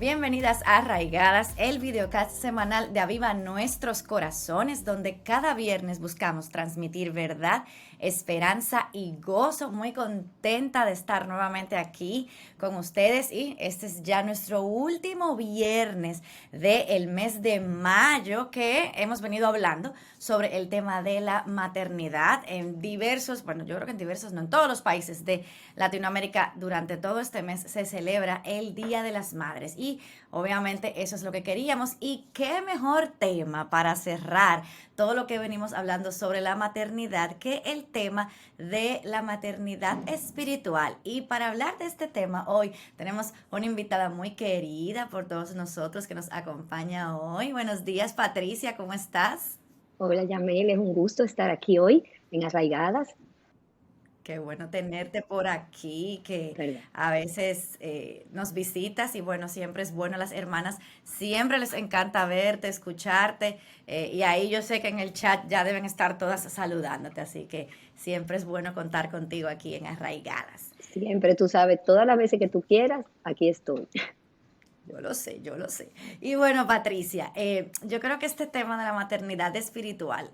bienvenidas a Arraigadas, el videocast semanal de Aviva Nuestros Corazones, donde cada viernes buscamos transmitir verdad, esperanza y gozo. Muy contenta de estar nuevamente aquí con ustedes y este es ya nuestro último viernes del mes de mayo, que hemos venido hablando sobre el tema de la maternidad en diversos, bueno, yo creo que en diversos, no, en todos los países de Latinoamérica. Durante todo este mes se celebra el Día de las Madres y obviamente eso es lo que queríamos. Y qué mejor tema para cerrar todo lo que venimos hablando sobre la maternidad que el tema de la maternidad espiritual. Y para hablar de este tema hoy tenemos una invitada muy querida por todos nosotros que nos acompaña hoy. Buenos días, Patricia, ¿cómo estás? Hola, Yamel, es un gusto estar aquí hoy en Arraigadas, Qué bueno tenerte por aquí, que ¿verdad? a veces nos visitas y bueno, siempre es bueno. Las hermanas siempre les encanta verte, escucharte, y ahí yo sé que en el chat ya deben estar todas saludándote, así que siempre es bueno contar contigo aquí en Arraigadas. Siempre tú sabes, todas las veces que tú quieras, aquí estoy. Yo lo sé, yo lo sé. Y bueno, Patricia, yo creo que este tema de la maternidad espiritual,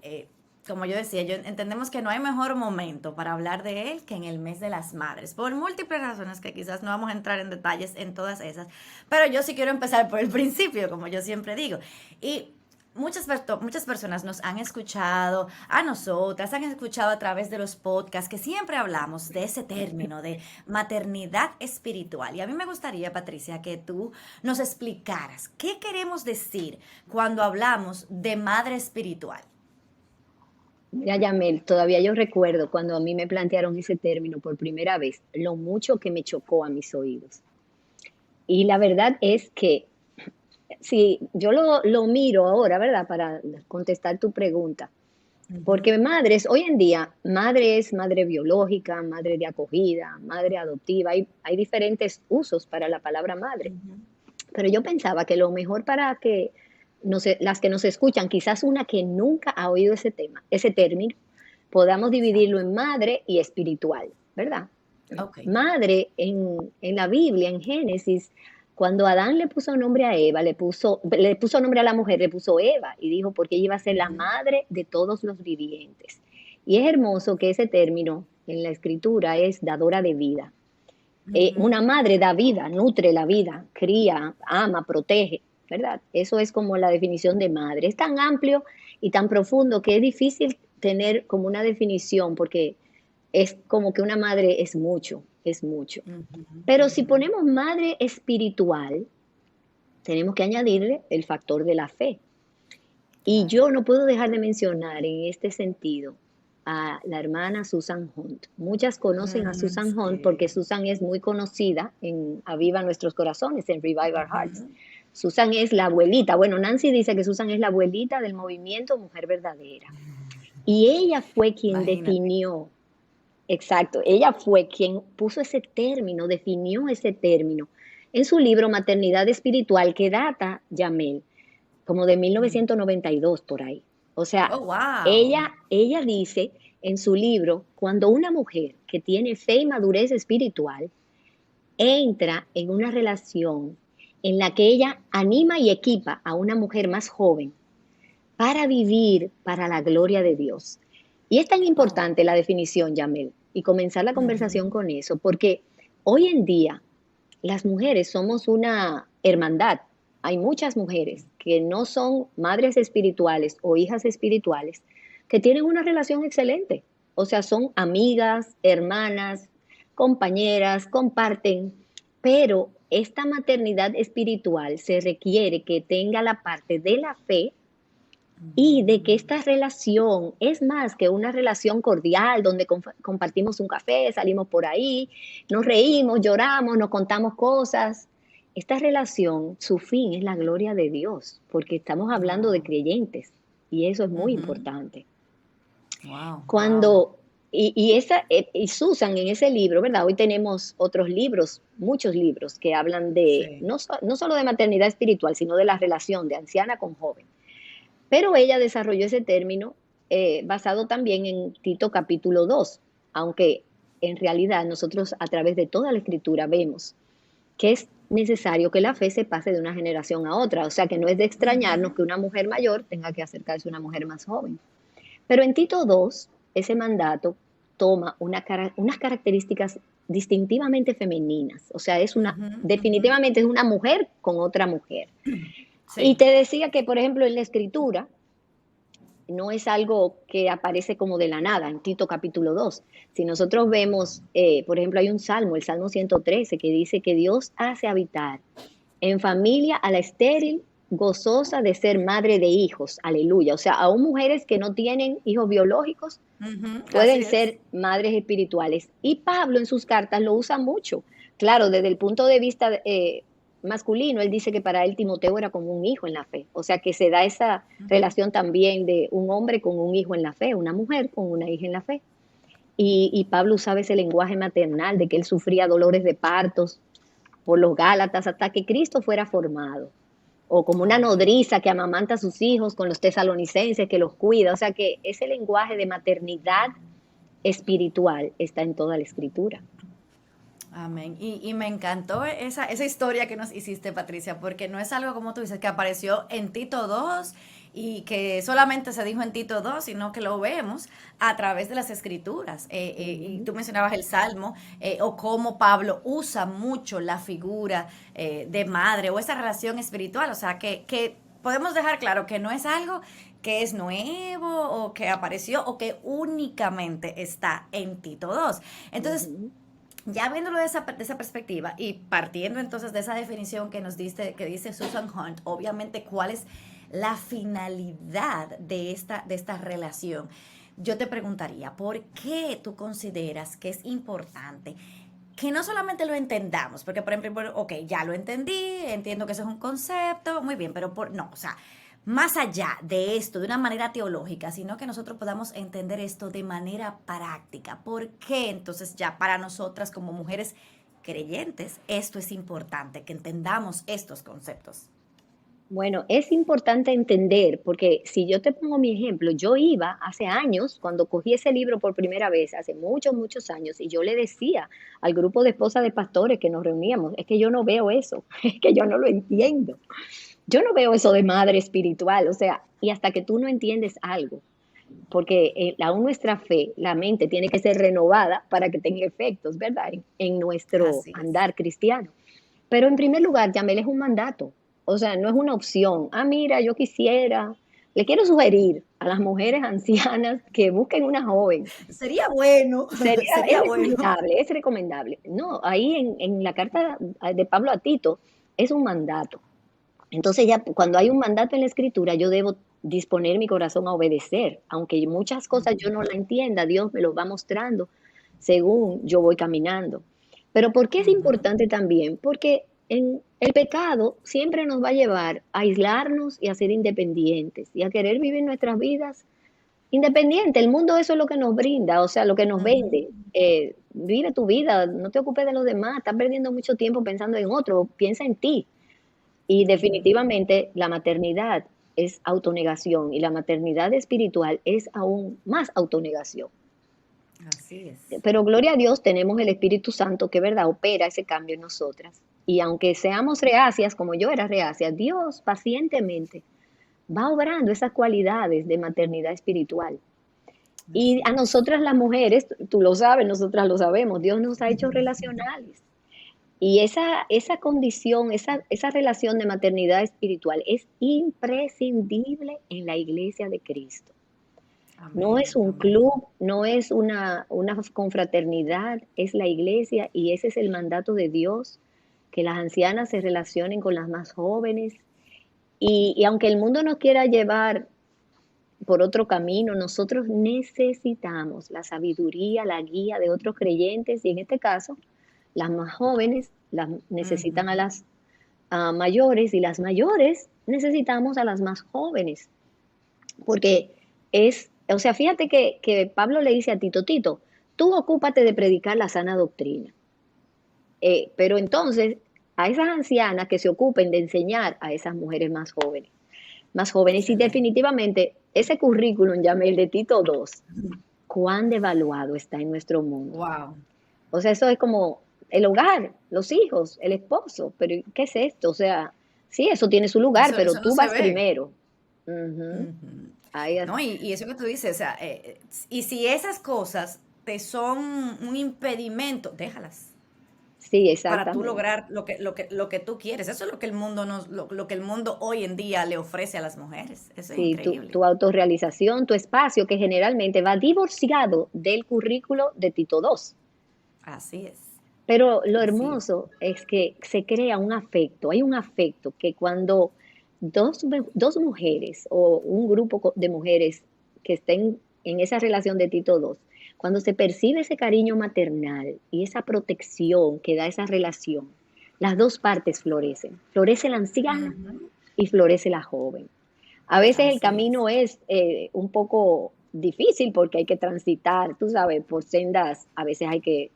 como yo decía, entendemos que no hay mejor momento para hablar de él que en el mes de las madres, por múltiples razones que quizás no vamos a entrar en detalles en todas esas, pero yo sí quiero empezar por el principio, como yo siempre digo. Y muchas personas nos han escuchado, a nosotras, han escuchado a través de los podcasts que siempre hablamos de ese término de maternidad espiritual. Y a mí me gustaría, Patricia, que tú nos explicaras qué queremos decir cuando hablamos de madre espiritual. Mira, Yamel, todavía yo recuerdo cuando a mí me plantearon ese término por primera vez, lo mucho que me chocó a mis oídos. Y la verdad es que si yo lo miro ahora, ¿verdad? Para contestar tu pregunta, Ujú, porque madres, hoy en día, madre es madre biológica, madre de acogida, madre adoptiva, hay diferentes usos para la palabra madre. ujú, Pero yo pensaba que lo mejor para que las que nos escuchan, quizás una que nunca ha oído ese tema, ese término, podamos dividirlo exacto. en madre y espiritual, ¿verdad? Ok. Madre en la Biblia, en Génesis, cuando Adán le puso nombre a Eva, le puso nombre a la mujer, le puso Eva y dijo porque ella iba a ser la Ujú, madre de todos los vivientes. Y es hermoso que ese término en la escritura es dadora de vida. ujú, Una madre da vida, nutre la vida, cría, ama, protege, ¿verdad? Eso es como la definición de madre. Es tan amplio y tan profundo que es difícil tener como una definición porque es como que una madre es mucho, es mucho. ujú, Pero si ujú. ponemos madre espiritual, tenemos que añadirle el factor de la fe. Y Claro. yo no puedo dejar de mencionar en este sentido a la hermana Susan Hunt. Muchas conocen a Susan Hunt porque Sí. Susan es muy conocida en Aviva Nuestros Corazones, en Revive Our Hearts. Ujú. Susan es la abuelita, bueno, Nancy dice que Susan es la abuelita del movimiento Mujer Verdadera. Y ella fue quien Imagínate. definió, exacto, ella fue quien puso ese término, definió ese término en su libro Maternidad Espiritual que data, Yamel, como de Mm. 1992 por ahí. O sea, Oh, wow. ella dice en su libro, cuando una mujer que tiene fe y madurez espiritual entra en una relación en la que ella anima y equipa a una mujer más joven para vivir para la gloria de Dios. Y es tan Wow. importante la definición, Yamel, y comenzar la conversación Ujú, con eso, porque hoy en día las mujeres somos una hermandad. Hay muchas mujeres que no son madres espirituales o hijas espirituales que tienen una relación excelente. O sea, son amigas, hermanas, compañeras, comparten, pero esta maternidad espiritual se requiere que tenga la parte de la fe y de que ujú. esta relación es más que una relación cordial donde compartimos un café, salimos por ahí, nos reímos, lloramos, nos contamos cosas. Esta relación, su fin es la gloria de Dios, porque estamos hablando de Wow. creyentes y eso es muy Ujú. importante. Wow, wow. Cuando, y Susan en ese libro, ¿verdad? Hoy tenemos otros libros, muchos libros que hablan de Sí. no solo de maternidad espiritual, sino de la relación de anciana con joven. Pero ella desarrolló ese término basado también en Tito capítulo 2, aunque en realidad nosotros a través de toda la escritura vemos que es necesario que la fe se pase de una generación a otra. O sea que no es de extrañarnos Ujú. que una mujer mayor tenga que acercarse a una mujer más joven. Pero en Tito 2, ese mandato toma unas características distintivamente femeninas. O sea, Ujú, ujú. definitivamente es una mujer con otra mujer. Y Sí. te decía que, por ejemplo, en la escritura, no es algo que aparece como de la nada en Tito capítulo 2. Si nosotros vemos, por ejemplo, hay un salmo, el Salmo 113, que dice que Dios hace habitar en familia a la estéril, gozosa de ser madre de hijos. Aleluya. O sea, aún mujeres que no tienen hijos biológicos Ujú, así pueden es. ser madres espirituales. Y Pablo en sus cartas lo usa mucho. Claro, desde el punto de vista masculino, él dice que para él Timoteo era como un hijo en la fe. O sea que se da esa Ujú. relación también de un hombre con un hijo en la fe, una mujer con una hija en la fe. Y Pablo usaba ese lenguaje maternal de que él sufría dolores de partos por los Gálatas hasta que Cristo fuera formado. O como una Amén. nodriza que amamanta a sus hijos con los tesalonicenses, que los cuida. O sea que ese lenguaje de maternidad espiritual está en toda la escritura. Amén. Y me encantó esa historia que nos hiciste, Patricia, porque no es algo como tú dices, que apareció en Tito 2 y que solamente se dijo en Tito 2, sino que lo vemos a través de las escrituras. Y Ujú. tú mencionabas el Salmo, o cómo Pablo usa mucho la figura de madre o esa relación espiritual. O sea, que podemos dejar claro que no es algo que es nuevo o que apareció o que únicamente está en Tito 2. Entonces, Ujú. ya viéndolo de esa perspectiva y partiendo entonces de esa definición que nos diste, que dice Susan Hunt, obviamente cuál es la finalidad de esta relación, yo te preguntaría, ¿por qué tú consideras que es importante que no solamente lo entendamos? Porque, por ejemplo, ok, ya lo entendí, entiendo que eso es un concepto, muy bien, pero no, o sea, más allá de esto, de una manera teológica, sino que nosotros podamos entender esto de manera práctica. ¿Por qué entonces ya para nosotras como mujeres creyentes esto es importante, que entendamos estos conceptos? Bueno, es importante entender, porque si yo te pongo mi ejemplo, yo iba hace años, cuando cogí ese libro por primera vez, hace muchos, muchos años, y yo le decía al grupo de esposas de pastores que nos reuníamos, es que yo no veo eso, es que yo no lo entiendo. Yo no veo eso de madre espiritual, o sea, y hasta que tú no entiendes algo, porque aún nuestra fe, la mente tiene que ser renovada para que tenga efectos, ¿verdad? En nuestro Así es. andar cristiano. Pero en primer lugar, Yamel, es un mandato, o sea, no es una opción. Ah, mira, yo quisiera, le quiero sugerir a las mujeres ancianas que busquen una joven. Sería bueno, Sería, sería bueno. es recomendable. No, ahí en la carta de Pablo a Tito es un mandato. Entonces ya cuando hay un mandato en la escritura, yo debo disponer mi corazón a obedecer, aunque muchas cosas yo no la entienda, Dios me lo va mostrando según yo voy caminando. Pero ¿por qué es Ujú. importante también? Porque en el pecado siempre nos va a llevar a aislarnos y a ser independientes y a querer vivir nuestras vidas independientes. El mundo eso es lo que nos brinda, o sea, lo que nos Ujú. vende. Vive tu vida, no te ocupes de los demás, estás perdiendo mucho tiempo pensando en otro, piensa en ti. Y definitivamente la maternidad es autonegación y la maternidad espiritual es aún más autonegación. Así es. Pero gloria a Dios tenemos el Espíritu Santo que, verdad, opera ese cambio en nosotras. Y aunque seamos reacias, como yo era reacia, Dios pacientemente va obrando esas cualidades de maternidad espiritual. Y Así a es. nosotras las mujeres, tú lo sabes, nosotras lo sabemos, Dios nos ha hecho relacionales. Y esa condición, esa relación de maternidad espiritual es imprescindible en la iglesia de Cristo. No es Amén, un amén. club, no es una confraternidad, es la iglesia y ese es el mandato de Dios, que las ancianas se relacionen con las más jóvenes. Y aunque el mundo nos quiera llevar por otro camino, nosotros necesitamos la sabiduría, la guía de otros creyentes y en este caso, las más jóvenes necesitan a Ujú. las mayores y las mayores necesitamos a las más jóvenes, porque o sea, fíjate que Pablo le dice a Tito, Tito, tú ocúpate de predicar la sana doctrina, pero entonces a esas ancianas que se ocupen de enseñar a esas mujeres más jóvenes y Excelente. definitivamente ese currículum, llame el de Tito 2, cuán devaluado está en nuestro mundo. Wow. O sea, eso es como el hogar, los hijos, el esposo, pero ¿qué es esto? O sea, sí, eso tiene su lugar, pero Eso no tú se vas ve. primero. Ujú. Ujú. Ahí No, y eso que tú dices, o sea, y si esas cosas te son un impedimento, déjalas sí, para tú exactamente. lograr lo que tú quieres. Eso es lo que el mundo lo que el mundo hoy en día le ofrece a las mujeres. Eso es Sí, increíble. tu autorrealización, tu espacio, que generalmente va divorciado del currículo de Tito II. Así es, Pero lo así es. hermoso es que se crea un afecto, hay un afecto que cuando dos mujeres o un grupo de mujeres que estén en esa relación de Tito II, cuando se percibe ese cariño maternal y esa protección que da esa relación, las dos partes florecen. Florece la anciana Ujú. y florece la joven. A veces el Así es. camino es un poco difícil porque hay que transitar, tú sabes, por sendas, a veces hay que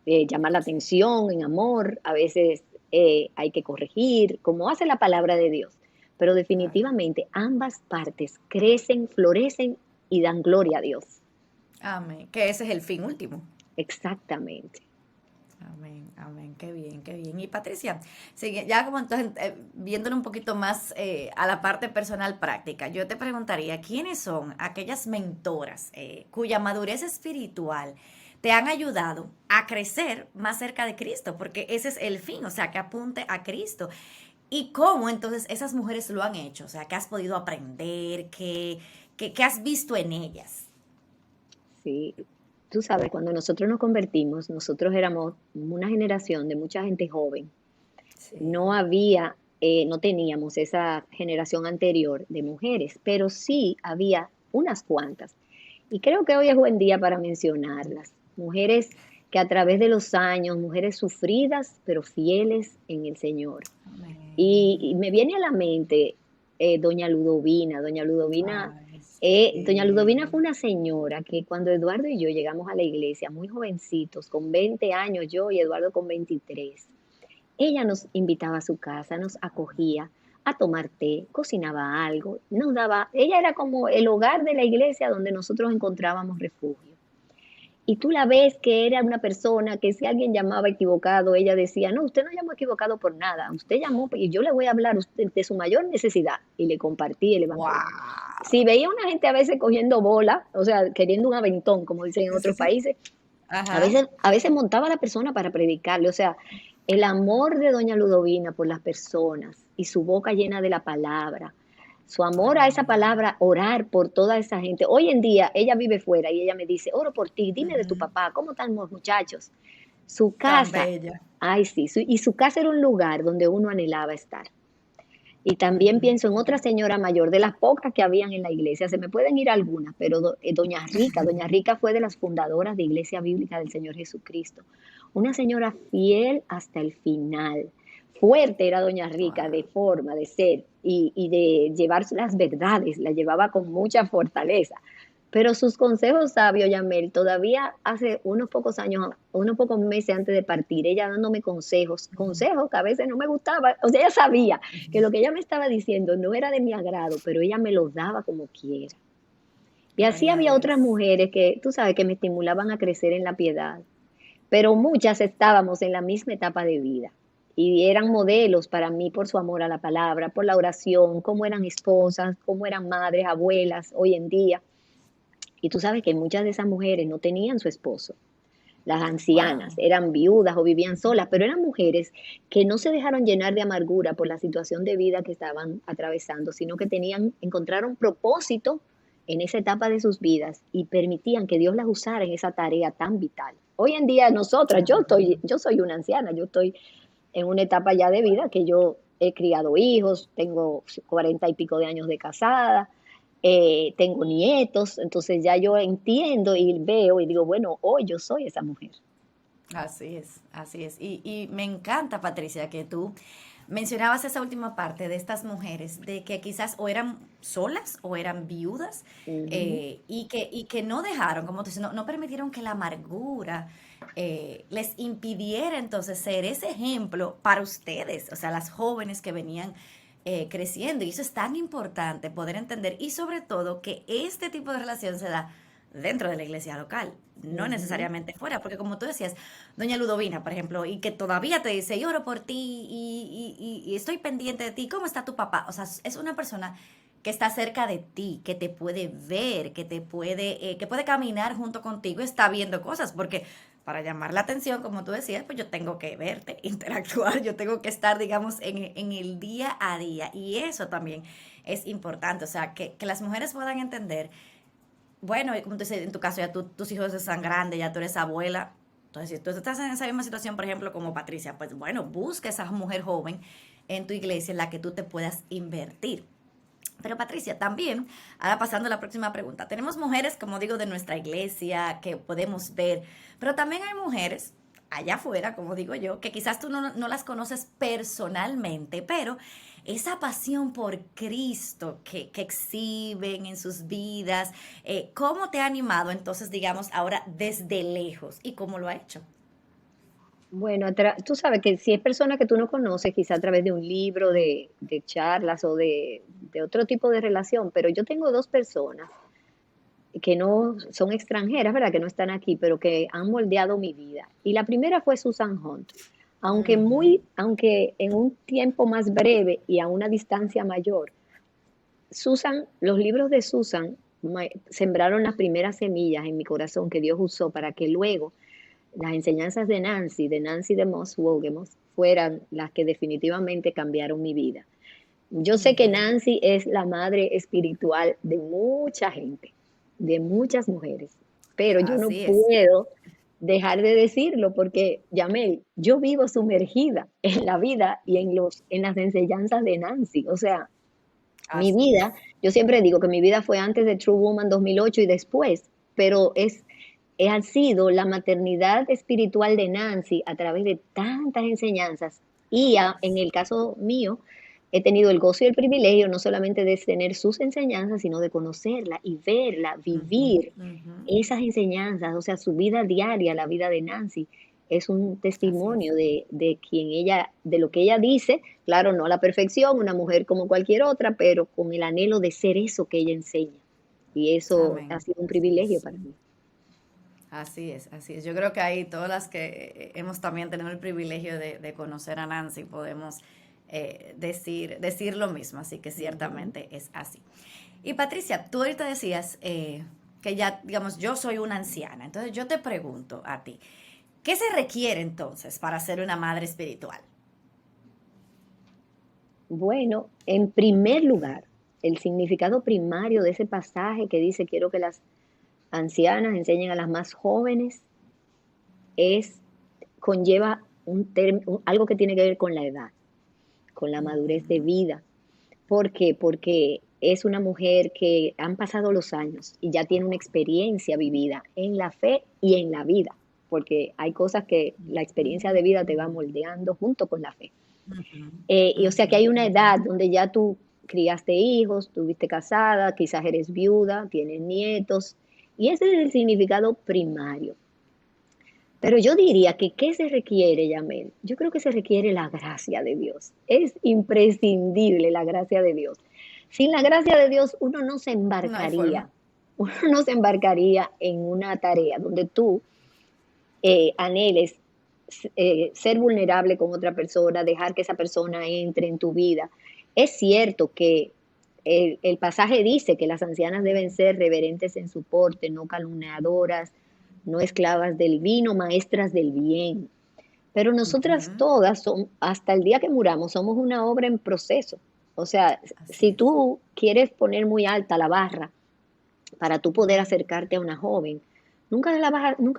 llamar la atención en amor, a veces hay que corregir, como hace la palabra de Dios. Pero Claro. definitivamente ambas partes crecen, florecen y dan gloria a Dios. Amén. Que ese es el fin último. Exactamente. Amén, amén, qué bien, qué bien. Y Patricia, sigue, ya como entonces viéndolo un poquito más a la parte personal práctica, yo te preguntaría, ¿quiénes son aquellas mentoras cuya madurez espiritual te han ayudado a crecer más cerca de Cristo? Porque ese es el fin, o sea, que apunte a Cristo. ¿Y cómo entonces esas mujeres lo han hecho? O sea, ¿qué has podido aprender? ¿Qué has visto en ellas? Sí, tú sabes, cuando nosotros nos convertimos, nosotros éramos una generación de mucha gente joven. No Sí. había, no teníamos esa generación anterior de mujeres, pero sí había unas cuantas. Y creo que hoy es buen día para mencionarlas. Mujeres que a través de los años, mujeres sufridas, pero fieles en el Señor. Amén. Y me viene a la mente doña Ludovina. Ay, Doña Ludovina fue sí. una señora que cuando Eduardo y yo llegamos a la iglesia, muy jovencitos, con 20 años yo y Eduardo con 23, ella nos invitaba a su casa, nos acogía a tomar té, cocinaba algo, nos daba, ella era como el hogar de la iglesia donde nosotros encontrábamos refugio. Y tú la ves que era una persona que si alguien llamaba equivocado, ella decía, no, usted no llamó equivocado por nada, usted llamó y yo le voy a hablar de su mayor necesidad y le compartí el evangelio. Si Wow. veía una gente a veces cogiendo bola, o sea, queriendo un aventón, como dicen en Sí, sí, otros sí. países, Ajá. a veces montaba a la persona para predicarle, o sea, el amor de doña Ludovina por las personas y su boca llena de la palabra, su amor a esa Amén. palabra, orar por toda esa gente. Hoy en día ella vive fuera y ella me dice, oro por ti, dime de tu Ujú. papá, ¿cómo están los muchachos? Su Tan casa, bella. ay sí, y su casa era un lugar donde uno anhelaba estar. Y también Ujú. pienso en otra señora mayor, de las pocas que habían en la iglesia, se me pueden ir algunas, pero doña Rica fue de las fundadoras de Iglesia Bíblica del Señor Jesucristo. Una señora fiel hasta el final. Fuerte era doña Rica de Wow. forma, de ser y de llevar las verdades, la llevaba con mucha fortaleza. Pero sus consejos sabios, Yamel, todavía hace unos pocos años, unos pocos meses antes de partir, ella dándome consejos, consejos que a veces no me gustaba, o sea, ella sabía que lo que ella me estaba diciendo no era de mi agrado, pero ella me lo daba como quiera. Y así Gloria a había otras Dios. mujeres que, tú sabes, que me estimulaban a crecer en la piedad, pero muchas estábamos en la misma etapa de vida y eran modelos para mí por su amor a la palabra, por la oración, cómo eran esposas, cómo eran madres, abuelas hoy en día. Y tú sabes que muchas de esas mujeres no tenían su esposo. Las ancianas Wow. eran viudas o vivían solas, pero eran mujeres que no se dejaron llenar de amargura por la situación de vida que estaban atravesando, sino que encontraron propósito en esa etapa de sus vidas y permitían que Dios las usara en esa tarea tan vital. Hoy en día nosotras, Amén. yo soy una anciana, yo estoy en una etapa ya de vida que yo he criado hijos, tengo 40 y pico de años de casada, tengo nietos, entonces ya yo entiendo y veo y digo, bueno, hoy yo soy esa mujer. Así es, así es. Y me encanta, Patricia, que tú mencionabas esa última parte de estas mujeres, de que quizás o eran solas o eran viudas, Ujú. y que no dejaron, como tú dices, no permitieron que la amargura les impidiera entonces ser ese ejemplo para ustedes, o sea, las jóvenes que venían creciendo. Y eso es tan importante poder entender y sobre todo que este tipo de relación se da dentro de la iglesia local, no Ujú. necesariamente fuera, porque como tú decías, doña Ludovina, por ejemplo, y que todavía te dice, yo oro por ti y estoy pendiente de ti, ¿cómo está tu papá? O sea, es una persona que está cerca de ti, que te puede ver, que puede caminar junto contigo, está viendo cosas, porque para llamar la atención, como tú decías, pues yo tengo que verte, interactuar, yo tengo que estar, digamos, en el día a día, y eso también es importante, o sea, que las mujeres puedan entender, bueno, y como tú dices, en tu caso ya tus hijos están grandes, ya tú eres abuela. Entonces, si tú estás en esa misma situación, por ejemplo, como Patricia, pues bueno, busca esa mujer joven en tu iglesia en la que tú te puedas invertir. Pero Patricia, también, ahora pasando a la próxima pregunta, tenemos mujeres, como digo, de nuestra iglesia que podemos ver, pero también hay mujeres allá afuera, como digo yo, que quizás tú no las conoces personalmente, pero esa pasión por Cristo que exhiben en sus vidas, ¿cómo te ha animado entonces, digamos, ahora desde lejos y cómo lo ha hecho? Bueno, tú sabes que si es persona que tú no conoces, quizá a través de un libro, de charlas o de otro tipo de relación, pero yo tengo dos personas que no son extranjeras, ¿verdad? Que no están aquí, pero que han moldeado mi vida. Y la primera fue Susan Hunt. Ujú. Aunque en un tiempo más breve y a una distancia mayor, los libros de Susan sembraron las primeras semillas en mi corazón que Dios usó para que luego las enseñanzas de Nancy de Moss Wolgemuth, fueran las que definitivamente cambiaron mi vida. Yo sé que Ujú. Nancy es la madre espiritual de mucha gente, de muchas mujeres, pero yo no Así es, puedo dejar de decirlo porque, Yamel, yo vivo sumergida en la vida y en las enseñanzas de Nancy. O sea, mi así vida, es. yo siempre digo que mi vida fue antes de True Woman 2008 y después, pero ha sido la maternidad espiritual de Nancy a través de tantas enseñanzas y en el caso mío, he tenido el gozo y el privilegio no solamente de tener sus enseñanzas, sino de conocerla y verla, Ujú, vivir ujú. esas enseñanzas, o sea, su vida diaria, la vida de Nancy, es un Así es. testimonio de quien ella, de lo que ella dice, claro, no a la perfección, una mujer como cualquier otra, pero con el anhelo de ser eso que ella enseña. Y eso ha Amén. sido un Así privilegio es. para mí. Así es, así es. Yo creo que ahí todas las que hemos también tenido el privilegio de conocer a Nancy podemos decir lo mismo, así que Ujú. ciertamente es así. Y Patricia, tú ahorita decías que ya, digamos, yo soy una anciana, entonces yo te pregunto a ti, ¿qué se requiere entonces para ser una madre espiritual? Bueno, en primer lugar, el significado primario de ese pasaje que dice, quiero que las ancianas enseñen a las más jóvenes, es, conlleva algo que tiene que ver con la edad, con la madurez de Ujú. vida. ¿Por qué? Porque es una mujer que han pasado los años y ya tiene una experiencia vivida en la fe y en la vida, porque hay cosas que la experiencia de vida te va moldeando junto con la fe. Ujú, Y o sea ujú, que hay una ujú. edad donde ya tú criaste hijos, tuviste casada, quizás eres viuda, tienes nietos, y ese es el significado primario. Pero yo diría que ¿qué se requiere, Yamel? Yo creo que se requiere la gracia de Dios. Es imprescindible la gracia de Dios. Sin la gracia de Dios uno no se No hay forma. embarcaría, uno no se embarcaría en una tarea donde tú anheles ser vulnerable con otra persona, dejar que esa persona entre en tu vida. Es cierto que el pasaje dice que las ancianas deben ser reverentes en su porte, no calumniadoras, no esclavas del vino, maestras del bien. Pero nosotras Ujú. todas, hasta el día que muramos, somos una obra en proceso. O sea, Así si es. tú quieres poner muy alta la barra para tú poder acercarte a una joven, nunca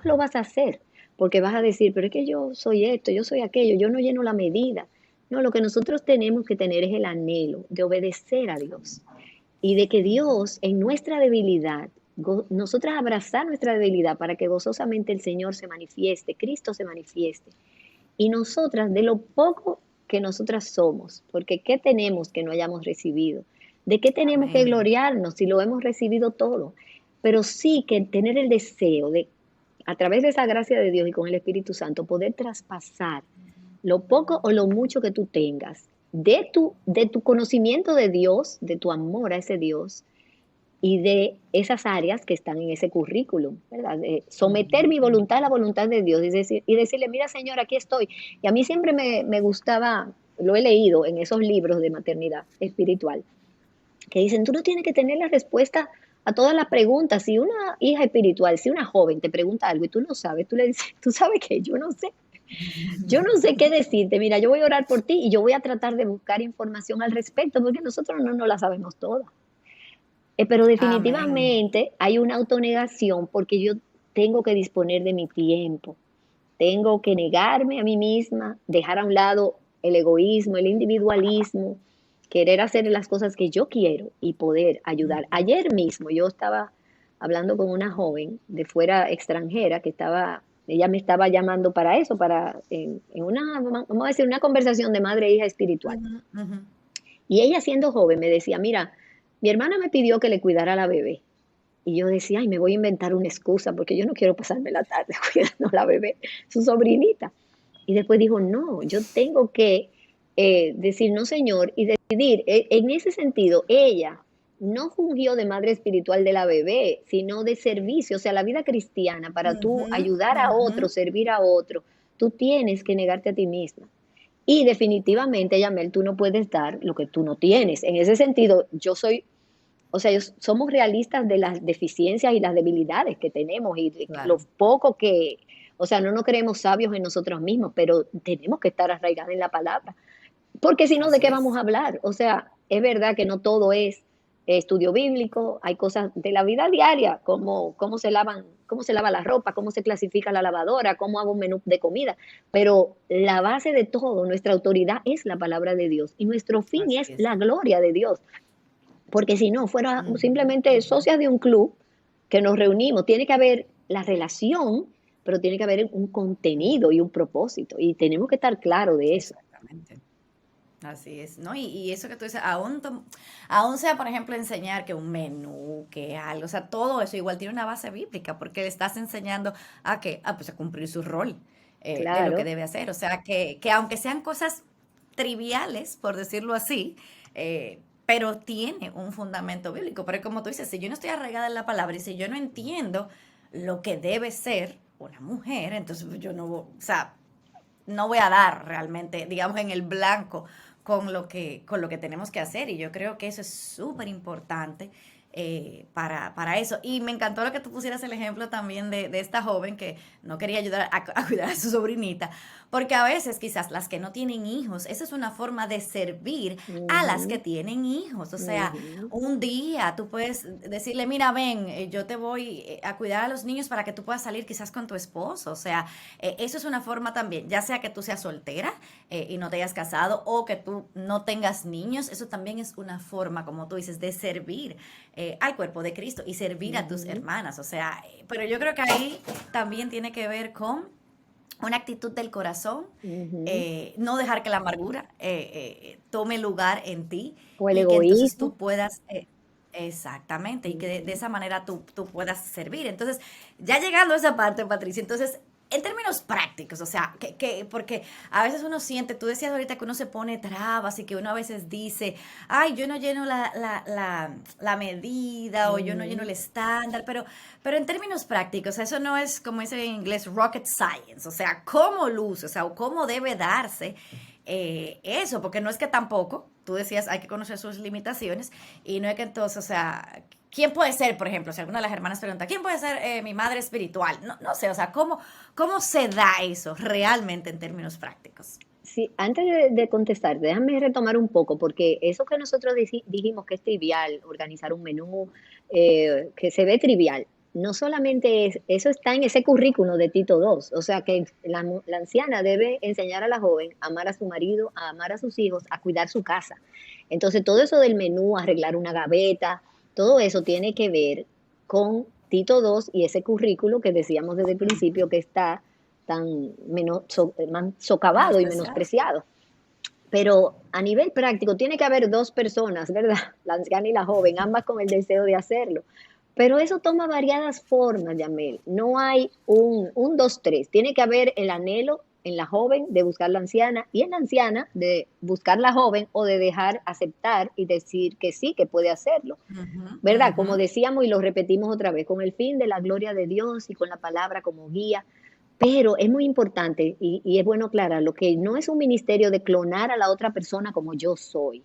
lo vas a hacer, porque vas a decir, pero es que yo soy esto, yo soy aquello, yo no lleno la medida. No, lo que nosotros tenemos que tener es el anhelo de obedecer a Dios y de que Dios en nuestra debilidad, nosotras abrazar nuestra debilidad para que gozosamente el Señor se manifieste, Cristo se manifieste. Y nosotras, de lo poco que nosotras somos, porque ¿qué tenemos que no hayamos recibido? ¿De qué tenemos que Amén. gloriarnos si lo hemos recibido todo? Pero sí que tener el deseo de, a través de esa gracia de Dios y con el Espíritu Santo, poder traspasar lo poco o lo mucho que tú tengas de tu conocimiento de Dios, de tu amor a ese Dios, y de esas áreas que están en ese currículum, ¿verdad? De someter mi Ujú. voluntad a la voluntad de Dios y decirle, mira Señor, aquí estoy. Y a mí siempre me gustaba, lo he leído en esos libros de maternidad espiritual, que dicen, tú no tienes que tener la respuesta a todas las preguntas. Si una hija espiritual, si una joven te pregunta algo y tú no sabes, tú le dices, tú sabes que yo no sé qué decirte, mira, yo voy a orar por ti y yo voy a tratar de buscar información al respecto, porque nosotros no la sabemos toda. Pero Amén. definitivamente hay una autonegación porque yo tengo que disponer de mi tiempo, tengo que negarme a mí misma, dejar a un lado el egoísmo, el individualismo, querer hacer las cosas que yo quiero y poder ayudar. Ujú. Ayer mismo yo estaba hablando con una joven de fuera extranjera que ella me estaba llamando para eso, en una, vamos a decir, una conversación de madre e hija espiritual. Ujú, ujú. Y ella siendo joven me decía, mira, mi hermana me pidió que le cuidara a la bebé. Y yo decía, ay, me voy a inventar una excusa porque yo no quiero pasarme la tarde cuidando a la bebé, su sobrinita. Y después dijo, no, yo tengo que decir, no, señor, y decidir. En ese sentido, ella no fungió de madre espiritual de la bebé, sino de servicio. O sea, la vida cristiana, para tú Ujú, ayudar a ujú. otro, servir a otro, tú tienes que negarte a ti misma. Y definitivamente, Yamel, tú no puedes dar lo que tú no tienes. En ese sentido, o sea, somos realistas de las deficiencias y las debilidades que tenemos y de lo Claro. poco o sea, no nos creemos sabios en nosotros mismos, pero tenemos que estar arraigados en la palabra. Porque si no, ¿de Así qué vamos es. a hablar? O sea, es verdad que no todo es estudio bíblico, hay cosas de la vida diaria, como cómo se lava la ropa, cómo se clasifica la lavadora, cómo hago un menú de comida, pero la base de todo, nuestra autoridad es la palabra de Dios y nuestro fin Así es es. la gloria de Dios, porque si no, fuera Ujú, simplemente ujú. socias de un club que nos reunimos, tiene que haber la relación, pero tiene que haber un contenido y un propósito, y tenemos que estar claros de eso. Exactamente. Así es, ¿no? Y eso que tú dices, aún sea, por ejemplo, enseñar que un menú, que algo, o sea, todo eso igual tiene una base bíblica, porque le estás enseñando pues a cumplir su rol de lo que Claro. debe hacer. O sea, que aunque sean cosas triviales, por decirlo así, pero tiene un fundamento bíblico. Pero como tú dices, si yo no estoy arraigada en la palabra y si yo no entiendo lo que debe ser una mujer, entonces pues, yo no, o sea, no voy a dar realmente, digamos, en el blanco con lo que tenemos que hacer. Y yo creo que eso es súper importante para eso. Y me encantó lo que tú pusieras el ejemplo también de esta joven que no quería ayudar a cuidar a su sobrinita, porque a veces quizás las que no tienen hijos, esa es una forma de servir a las que Ujú, tienen hijos. O sea, ujú. un día tú puedes decirle, mira, ven, yo te voy a cuidar a los niños para que tú puedas salir quizás con tu esposo. O sea, eso es una forma también, ya sea que tú seas soltera y no te hayas casado o que tú no tengas niños, eso también es una forma, como tú dices, de servir al cuerpo de Cristo y servir a tus Ujú, hermanas. O sea, pero yo creo que ahí también tiene que ver con una actitud del corazón, ujú. no dejar que la amargura tome lugar en ti O el y que entonces egoísmo. tú puedas, exactamente, y que de Ujú, esa manera tú puedas servir. Entonces, ya llegando a esa parte, Patricia, entonces, en términos prácticos, o sea, porque a veces uno siente, tú decías ahorita que uno se pone trabas y que uno a veces dice, ay, yo no lleno la medida o yo no lleno ujú. el estándar, pero en términos prácticos, eso no es, como dice en inglés, rocket science, o sea, cómo luce, o sea, o cómo debe darse eso, porque no es que tampoco, tú decías, hay que conocer sus limitaciones, y no es que entonces, o sea, ¿quién puede ser, por ejemplo, si alguna de las hermanas pregunta, ¿quién puede ser mi madre espiritual? No, no sé, o sea, ¿cómo se da eso realmente en términos prácticos? Sí, antes de contestar, déjame retomar un poco, porque eso que nosotros dijimos que es trivial, organizar un menú, que se ve trivial, no solamente eso está en ese currículo de Tito 2, o sea que la anciana debe enseñar a la joven a amar a su marido, a amar a sus hijos, a cuidar su casa. Entonces, todo eso del menú, arreglar una gaveta, todo eso tiene que ver con Tito 2 y ese currículo que decíamos desde el principio que está tan socavado y Menospreciado. menospreciado. Pero a nivel práctico tiene que haber dos personas, ¿verdad? La anciana y la joven, ambas con el deseo de hacerlo. Pero eso toma variadas formas, Yamel. No hay un dos, tres. Tiene que haber el anhelo en la joven de buscar la anciana y en la anciana de buscar la joven o de dejar aceptar y decir que sí, que puede hacerlo. Ujú, ¿Verdad? ujú. Como decíamos y lo repetimos otra vez, con el fin de la gloria de Dios y con la palabra como guía. Pero es muy importante y es bueno aclararlo, que no es un ministerio de clonar a la otra persona como yo soy,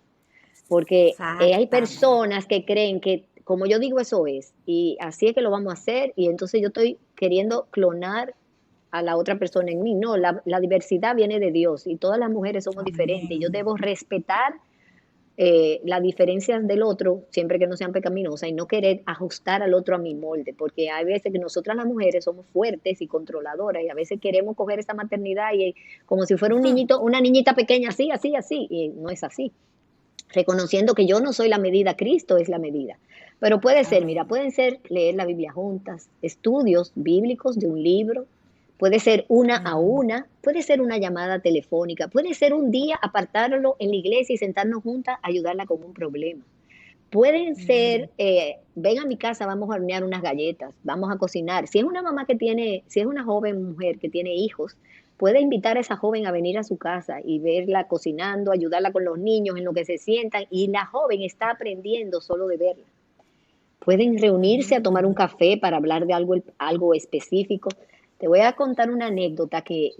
porque hay Exactamente. personas que creen que como yo digo eso es, y así es que lo vamos a hacer, y entonces yo estoy queriendo clonar a la otra persona en mí. No, la diversidad viene de Dios y todas las mujeres somos diferentes. Yo Amén. debo respetar las diferencias del otro, siempre que no sean pecaminosas, y no querer ajustar al otro a mi molde, porque hay veces que nosotras las mujeres somos fuertes y controladoras, y a veces queremos coger esta maternidad y como si fuera un Hmm. niñito, una niñita pequeña, así, así, así, y no es así. Reconociendo que yo no soy la medida, Cristo es la medida. Pero puede ser, mira, Amén. pueden ser leer la Biblia juntas, estudios bíblicos de un libro, puede ser una a Ujú, una, puede ser una llamada telefónica, puede ser un día apartarlo en la iglesia y sentarnos juntas a ayudarla con un problema. Pueden ujú. ser, ven a mi casa, vamos a hornear unas galletas, vamos a cocinar. Si es una mamá que tiene, si es una joven mujer que tiene hijos, puede invitar a esa joven a venir a su casa y verla cocinando, ayudarla con los niños en lo que se sientan y la joven está aprendiendo solo de verla. Pueden Ujú, reunirse a tomar un ujú, café para hablar de algo específico. Te voy a contar una anécdota que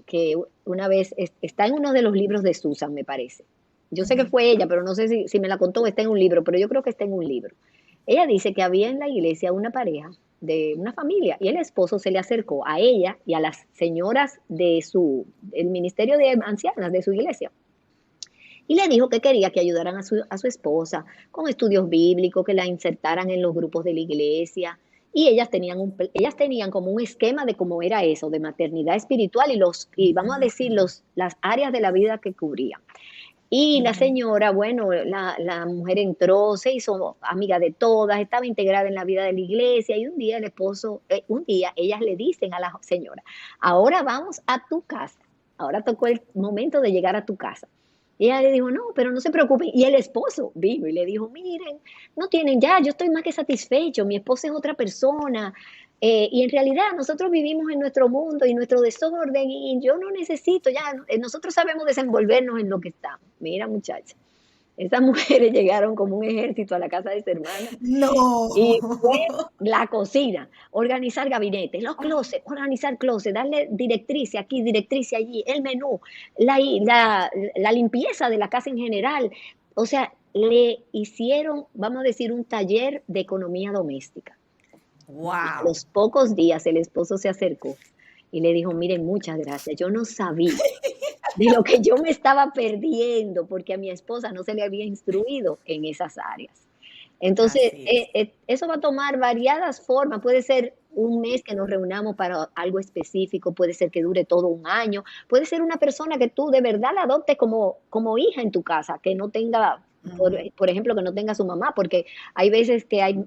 una vez está en uno de los libros de Susan, me parece. Yo sé que ujú, fue ella, pero no sé si me la contó o está en un libro, pero yo creo que está en un libro. Ella dice que había en la iglesia una pareja de una familia y el esposo se le acercó a ella y a las señoras el ministerio de ancianas de su iglesia y le dijo que quería que ayudaran a su esposa con estudios bíblicos, que la insertaran en los grupos de la iglesia. Y ellas tenían como un esquema de cómo era eso, de maternidad espiritual y vamos a decir, ujú, las áreas de la vida que cubrían. Y la ujú. señora, bueno, la mujer entró, se hizo amiga de todas, estaba integrada en la vida de la iglesia y un día el esposo, un día ellas le dicen a la señora, ahora vamos a tu casa, ahora tocó el momento de llegar a tu casa. Y ella le dijo, no, pero no se preocupen. Y el esposo vino y le dijo, miren, no tienen ya, yo estoy más que satisfecho, mi esposa es otra persona, y en realidad nosotros vivimos en nuestro mundo y nuestro desorden y yo no necesito, ya nosotros sabemos desenvolvernos en lo que estamos. Mira muchacha, esas mujeres llegaron como un ejército a la casa de esta hermana y fue No. la cocina, organizar gabinetes, los closets, organizar closets, darle directrices aquí, directrices allí, el menú, la limpieza de la casa en general. O sea, le hicieron, vamos a decir, un taller de economía doméstica. Y a Wow. los pocos días el esposo se acercó y le dijo, miren, muchas gracias, yo no sabía de lo que yo me estaba perdiendo porque a mi esposa no se le había instruido en esas áreas. Entonces, Así es. eso va a tomar variadas formas. Puede ser un mes que nos reunamos para algo específico, puede ser que dure todo un año, puede ser una persona que tú de verdad la adoptes como hija en tu casa, que no tenga, Ujú, por ejemplo, que no tenga su mamá, porque hay veces que hay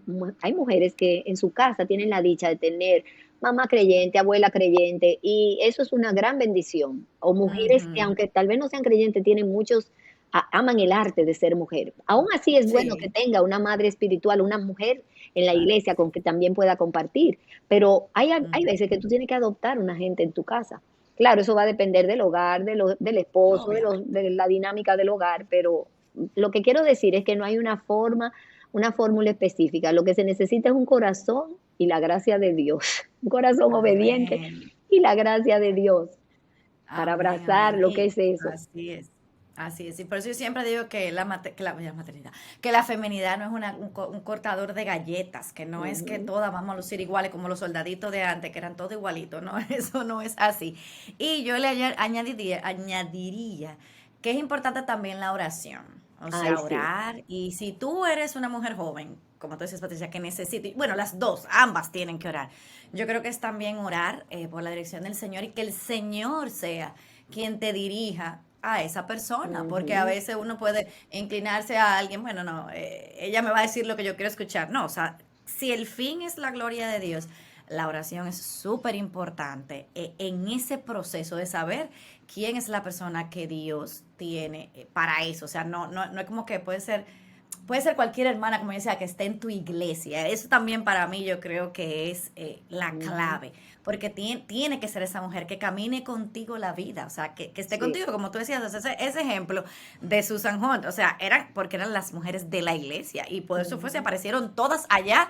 mujeres que en su casa tienen la dicha de tener mamá creyente, abuela creyente, y eso es una gran bendición. O mujeres que ujú. aunque tal vez no sean creyentes, tienen muchos aman el arte de ser mujer. Aún así es bueno que Sí. tenga una madre espiritual, una mujer en la iglesia con que también pueda compartir, pero hay veces que Ujú. tú tienes que adoptar una gente en tu casa. Claro, eso va a depender del hogar, del esposo, Obviamente. de la dinámica del hogar, pero lo que quiero decir es que no hay una fórmula específica. Lo que se necesita es un corazón y la gracia de Dios, un corazón obediente Amén. y la gracia de Dios para Amén, abrazar amén. lo que Y es eso. así es. Así es. Y por eso yo siempre digo que la maternidad, que la feminidad no es un cortador de galletas, que no es que Ujú. todas vamos a lucir iguales como los soldaditos de antes, que eran todos igualitos, ¿no? Eso no es así. Y yo le añadiría que es importante también la oración. O Ay, sea, sí. orar. Y si tú eres una mujer joven, como tú dices, Patricia, que necesita, bueno, las dos, ambas tienen que orar. Yo creo que es también orar por la dirección del Señor y que el Señor sea quien te dirija a esa persona, porque a Ujú. veces uno puede inclinarse a alguien, bueno, no, ella me va a decir lo que yo quiero escuchar. No, o sea, si el fin es la gloria de Dios, la oración es súper importante en ese proceso de saber quién es la persona que Dios tiene para eso. O sea, no es como que puede ser puede ser cualquier hermana, como yo decía, que esté en tu iglesia. Eso también para mí yo creo que es la Ujú. clave, porque tiene que ser esa mujer que camine contigo la vida, o sea, que esté Sí, contigo, como tú decías, o sea, ese ejemplo de Susan Hunt, o sea, eran porque eran las mujeres de la iglesia y por eso fue, se ujú, aparecieron todas allá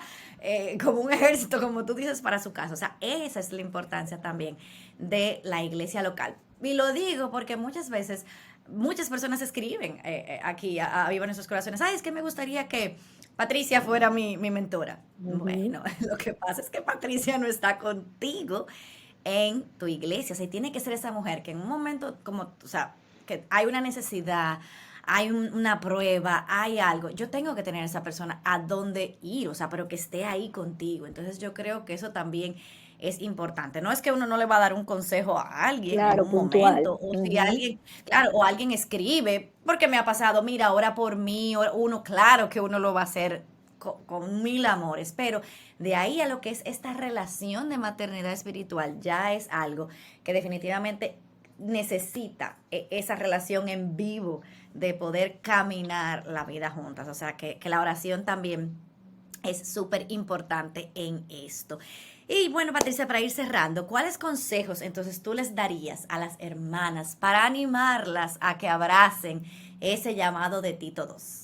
como un ejército, como tú dices, para su casa. O sea, esa es la importancia también de la iglesia local. Y lo digo porque muchas veces muchas personas escriben aquí a Viva Nuestros Corazones, ay, es que me gustaría que Patricia fuera mi mentora. ujú. Bueno, lo que pasa es que Patricia no está contigo en tu iglesia. O sea, tiene que ser esa mujer que en un momento como, o sea, que hay una necesidad, hay una prueba, hay algo. Yo tengo que tener a esa persona a dónde ir, o sea, pero que esté ahí contigo. Entonces yo creo que eso también es importante. No es que uno no le va a dar un consejo a alguien en Claro, un puntual. momento, o si Ujú. alguien, claro, o alguien escribe, porque me ha pasado, mira, ora por mí, uno, claro que uno lo va a hacer con mil amores, pero de ahí a lo que es esta relación de maternidad espiritual ya es algo que definitivamente necesita esa relación en vivo de poder caminar la vida juntas. O sea, que la oración también es súper importante en esto. Y bueno, Patricia, para ir cerrando, ¿cuáles consejos entonces tú les darías a las hermanas para animarlas a que abracen ese llamado de Tito 2?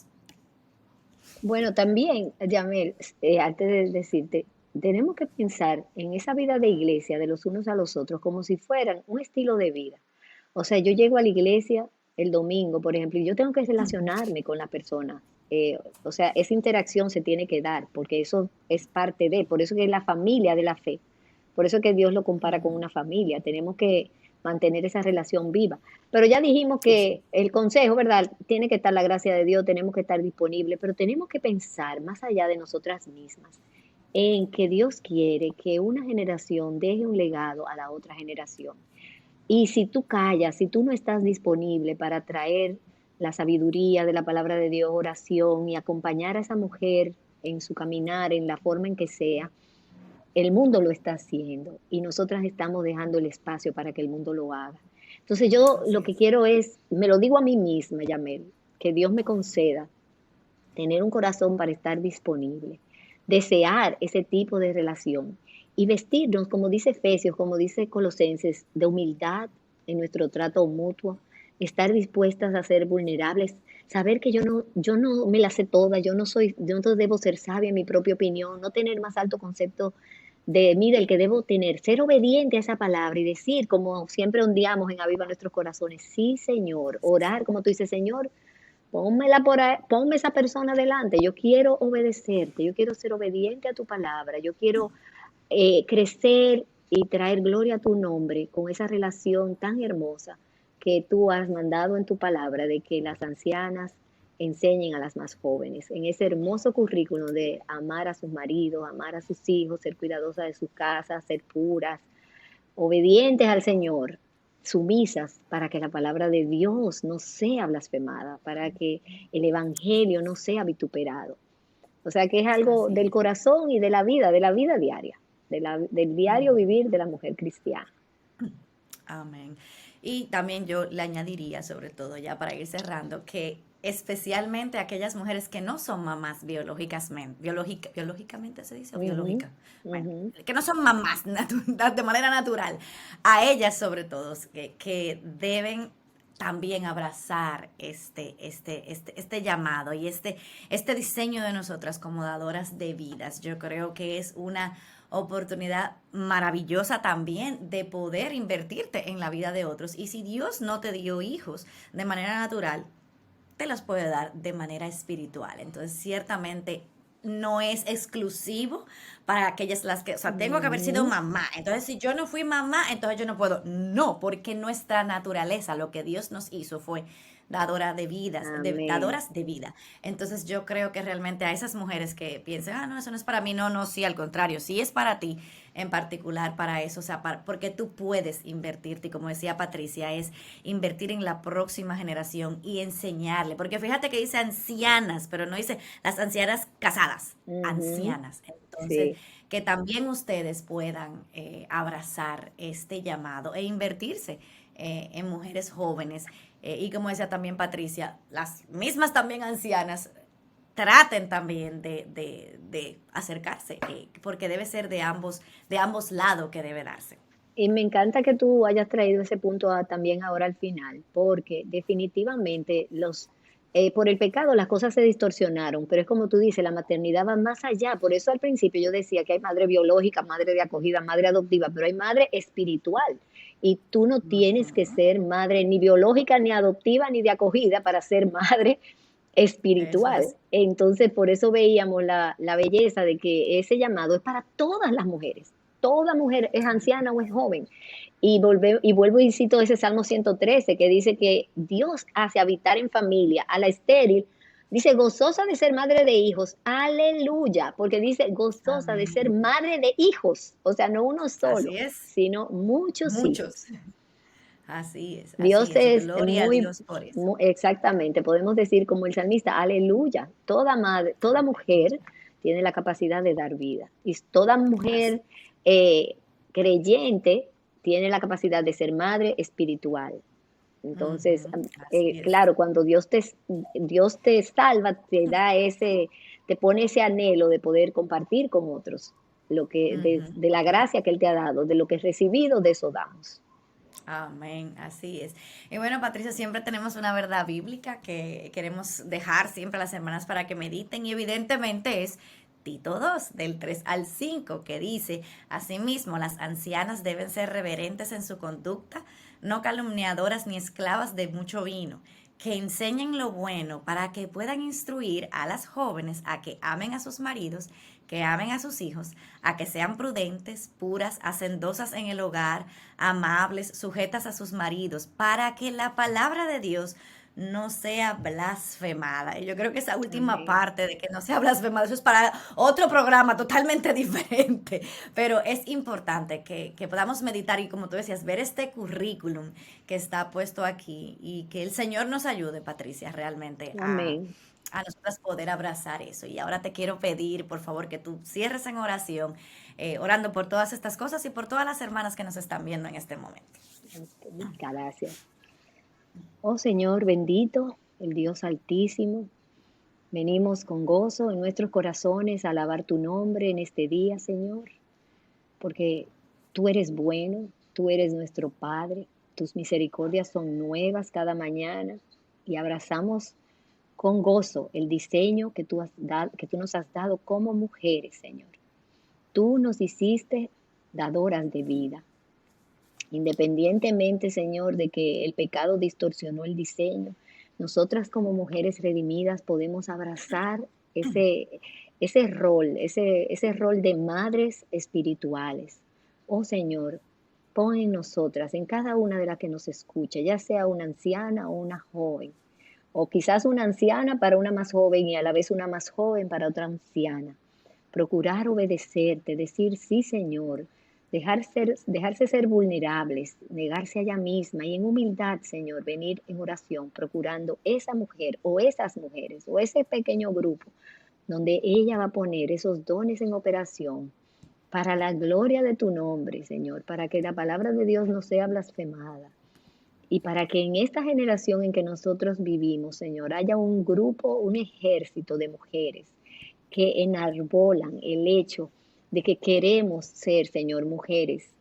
Bueno, también, Yamel, antes de decirte, tenemos que pensar en esa vida de iglesia, de los unos a los otros, como si fueran un estilo de vida. O sea, yo llego a la iglesia el domingo, por ejemplo, y yo tengo que relacionarme con la persona. O sea, esa interacción se tiene que dar, porque eso es parte de, por eso que es la familia de la fe. Por eso que Dios lo compara con una familia. Tenemos que mantener esa relación viva. Pero ya dijimos Sí, sí. que el consejo, ¿verdad? Tiene que estar la gracia de Dios, tenemos que estar disponibles, pero tenemos que pensar más allá de nosotras mismas en que Dios quiere que una generación deje un legado a la otra generación. Y si tú callas, si tú no estás disponible para traer la sabiduría de la palabra de Dios, oración y acompañar a esa mujer en su caminar, en la forma en que sea, el mundo lo está haciendo y nosotras estamos dejando el espacio para que el mundo lo haga. Entonces yo Así lo que es. quiero es, me lo digo a mí misma, Yamel, que Dios me conceda tener un corazón para estar disponible, desear ese tipo de relación y vestirnos, como dice Efesios, como dice Colosenses, de humildad en nuestro trato mutuo, estar dispuestas a ser vulnerables, saber que yo no me la sé toda, yo no debo ser sabia en mi propia opinión, no tener más alto concepto de mí del que debo tener, ser obediente a esa palabra y decir, como siempre ondeamos en Aviva Nuestros Corazones, sí, Señor, orar, como tú dices, Señor, pónmela por ahí, ponme esa persona delante, yo quiero obedecerte, yo quiero ser obediente a tu palabra, yo quiero crecer y traer gloria a tu nombre con esa relación tan hermosa que tú has mandado en tu palabra de que las ancianas enseñen a las más jóvenes, en ese hermoso currículo de amar a sus maridos, amar a sus hijos, ser cuidadosas de sus casas, ser puras, obedientes al Señor, sumisas para que la palabra de Dios no sea blasfemada, para que el Evangelio no sea vituperado. O sea que es algo Así del es. corazón y de la vida diaria, del diario vivir de la mujer cristiana. Amén. Y también yo le añadiría, sobre todo ya para ir cerrando, que especialmente aquellas mujeres que no son mamás biológicamente se dice o Ujú, biológica, bueno, ujú. que no son mamás de manera natural, a ellas sobre todo, que deben también abrazar este llamado y este diseño de nosotras como dadoras de vidas. Yo creo que es una oportunidad maravillosa también de poder invertirte en la vida de otros. Y si Dios no te dio hijos de manera natural, te los puede dar de manera espiritual. Entonces, ciertamente no es exclusivo para aquellas las que, o sea, tengo que haber sido Ujú. mamá. Entonces, si yo no fui mamá, entonces yo no puedo. No, porque nuestra naturaleza, lo que Dios nos hizo fue Amén. dadoras de vida. Entonces yo creo que realmente a esas mujeres que piensan, no, eso no es para mí, no, no, sí, al contrario, sí es para ti en particular para eso, o sea, porque tú puedes invertirte, y como decía Patricia, es invertir en la próxima generación y enseñarle, porque fíjate que dice ancianas, pero no dice las ancianas casadas, Ujú. ancianas. Entonces, Sí. que también ustedes puedan abrazar este llamado e invertirse en mujeres jóvenes y como decía también Patricia, las mismas también ancianas, traten también de acercarse, porque debe ser de ambos lados que debe darse. Y me encanta que tú hayas traído ese punto también ahora al final, porque definitivamente por el pecado las cosas se distorsionaron, pero es como tú dices, la maternidad va más allá. Por eso al principio yo decía que hay madre biológica, madre de acogida, madre adoptiva, pero hay madre espiritual. Y tú no tienes que Ujú. ser madre ni biológica, ni adoptiva, ni de acogida para ser madre Eso espiritual. es. Entonces, por eso veíamos la belleza de que ese llamado es para todas las mujeres. Toda mujer es anciana o es joven. Y vuelvo y cito ese Salmo 113 que dice que Dios hace habitar en familia a la estéril. Dice, gozosa de ser madre de hijos. Aleluya. Porque dice, gozosa de ser Amén. madre de hijos. O sea, no uno solo, Así es. sino muchos Muchos. hijos. Así Dios es. es Gloria a Dios por eso. exactamente, podemos decir como el salmista, aleluya, toda madre, toda mujer tiene la capacidad de dar vida y toda Así, mujer eh, creyente tiene la capacidad de ser madre espiritual. Entonces, ujú, así es. claro, cuando Dios te salva, te pone ese anhelo de poder compartir con otros lo que Ujú. de la gracia que Él te ha dado, de lo que has recibido, de eso damos. Amén, así es. Y bueno, Patricia, siempre tenemos una verdad bíblica que queremos dejar siempre a las hermanas para que mediten y evidentemente es Tito 2 del 3 al 5 que dice, asimismo, las ancianas deben ser reverentes en su conducta, no calumniadoras ni esclavas de mucho vino, que enseñen lo bueno para que puedan instruir a las jóvenes a que amen a sus maridos, que amen a sus hijos, a que sean prudentes, puras, hacendosas en el hogar, amables, sujetas a sus maridos, para que la palabra de Dios no sea blasfemada. Y yo creo que esa última Amén. parte de que no sea blasfemada, eso es para otro programa totalmente diferente. Pero es importante que podamos meditar y, como tú decías, ver este currículum que está puesto aquí y que el Señor nos ayude, Patricia, realmente Amén. a nosotras poder abrazar eso. Y ahora te quiero pedir, por favor, que tú cierres en oración, orando por todas estas cosas y por todas las hermanas que nos están viendo en este momento. Gracias. Oh Señor bendito, el Dios altísimo, venimos con gozo en nuestros corazones a alabar tu nombre en este día, Señor, porque tú eres bueno, tú eres nuestro Padre, tus misericordias son nuevas cada mañana y abrazamos con gozo el diseño que tú nos has dado como mujeres, Señor. Tú nos hiciste dadoras de vida. Independientemente, Señor, de que el pecado distorsionó el diseño, nosotras como mujeres redimidas podemos abrazar ese rol de madres espirituales. Oh Señor, pon en nosotras, en cada una de las que nos escucha, ya sea una anciana o una joven, o quizás una anciana para una más joven y a la vez una más joven para otra anciana. Procurar obedecerte, decir sí, Señor, dejarse ser vulnerables, negarse a ella misma y en humildad, Señor, venir en oración, procurando esa mujer o esas mujeres o ese pequeño grupo donde ella va a poner esos dones en operación para la gloria de tu nombre, Señor, para que la palabra de Dios no sea blasfemada. Y para que en esta generación en que nosotros vivimos, Señor, haya un grupo, un ejército de mujeres que enarbolan el hecho de que queremos ser, Señor, mujeres,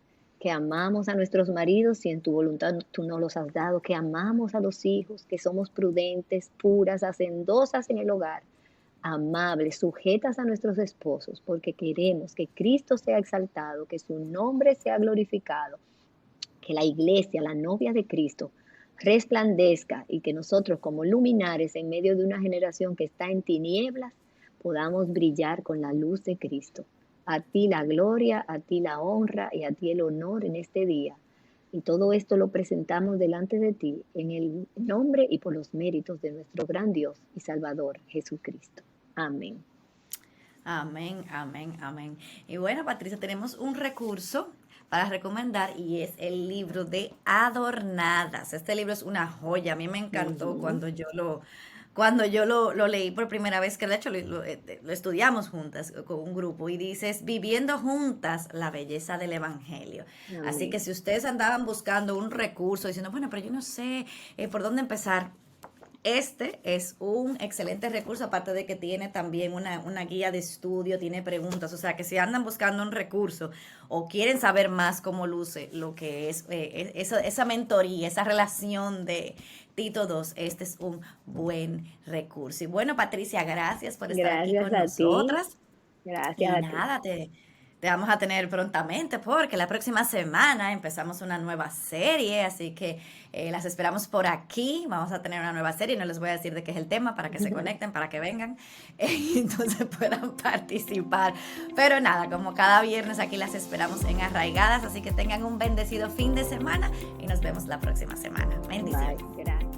que amamos a nuestros maridos y en tu voluntad tú nos los has dado, que amamos a los hijos, que somos prudentes, puras, hacendosas en el hogar, amables, sujetas a nuestros esposos, porque queremos que Cristo sea exaltado, que su nombre sea glorificado, que la iglesia, la novia de Cristo, resplandezca y que nosotros como luminares en medio de una generación que está en tinieblas, podamos brillar con la luz de Cristo. A ti la gloria, a ti la honra y a ti el honor en este día. Y todo esto lo presentamos delante de ti en el nombre y por los méritos de nuestro gran Dios y Salvador Jesucristo. Amén. Amén, amén, amén. Y bueno, Patricia, tenemos un recurso para recomendar y es el libro de Adornadas. Este libro es una joya. A mí me encantó Ujú. cuando yo lo leí por primera vez, que de hecho lo estudiamos juntas con un grupo y dices, viviendo juntas la belleza del Evangelio. Así que Amén. si ustedes andaban buscando un recurso, diciendo, bueno, pero yo no sé por dónde empezar, este es un excelente recurso, aparte de que tiene también una guía de estudio, tiene preguntas, o sea que si andan buscando un recurso o quieren saber más cómo luce lo que es esa mentoría, esa relación de Tito 2, este es un buen recurso. Y bueno, Patricia, gracias por estar aquí Gracias con a ti, nosotras. gracias Y a ti. nada, te vamos a tener prontamente porque la próxima semana empezamos una nueva serie, así que las esperamos por aquí. Vamos a tener una nueva serie, no les voy a decir de qué es el tema para que se conecten, para que vengan, y entonces puedan participar. Pero nada, como cada viernes aquí las esperamos en Arraigadas, así que tengan un bendecido fin de semana y nos vemos la próxima semana. Bendiciones. Bye, gracias.